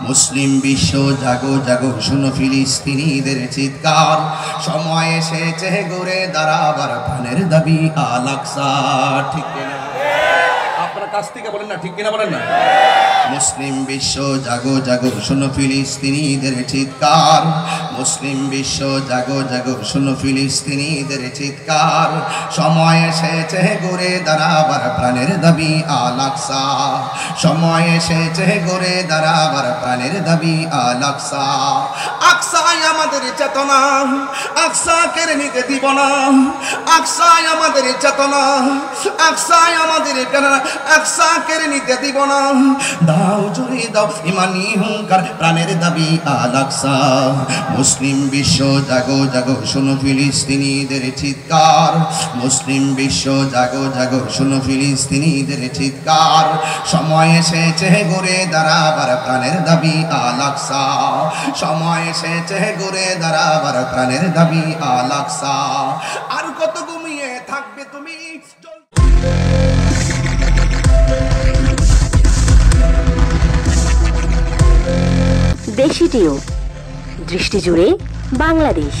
মুসলিম বিশ্ব জাগো জাগো শুনো ফিলিস্তিনিদের চিৎকার, সময় এসেছে ঘুরে দাঁড়াবার প্রাণের দাবি আল আকসা। ঠিক কিনা? আপনার কাছ থেকে বলেন না, ঠিক কিনা বলেন না? মুসলিম বিশ্ব জাগো জাগো শুনো ফিলিস্তিনিদের চিৎকার, মুসলিম বিশ্ব জাগো জাগো শুনো ফিলিস্তিনিদের চিৎকার, সময় এসেছে ঘুরে দাঁড়াবার প্রাণের দাবি আল আকসা, সময় এসেছে ঘুরে দাঁড়াবার প্রাণের দাবি আল আকসা। আকসাই আমাদের চেতনা, আকসা কেড়ে নিতে দিব না, আকসাই আমাদের চেতনা, আকসাই আমাদের প্রেরণা, আকসা কেড়ে নিতে দিব না। দাও জুড়ে দাও ইমানি হুঙ্কার, প্রাণের দাবি আল আকসা। মুসলিম বিশ্ব জাগো জাগো শুনো ফিলিস্তিনিদের চিৎকার, মুসলিম বিশ্ব জাগো জাগো শুনো ফিলিস্তিনিদের চিৎকার, সময় এসেছে ঘুরে দাঁড়াবার প্রাণের দাবি আল আকসা, সময় এসেছে ঘুরে দাঁড়াবার প্রাণের দাবি আল আকসা। আর কত ঘুমিয়ে থাকবে তুমি? দেশি টিউব, দৃষ্টি জুড়ে বাংলাদেশ।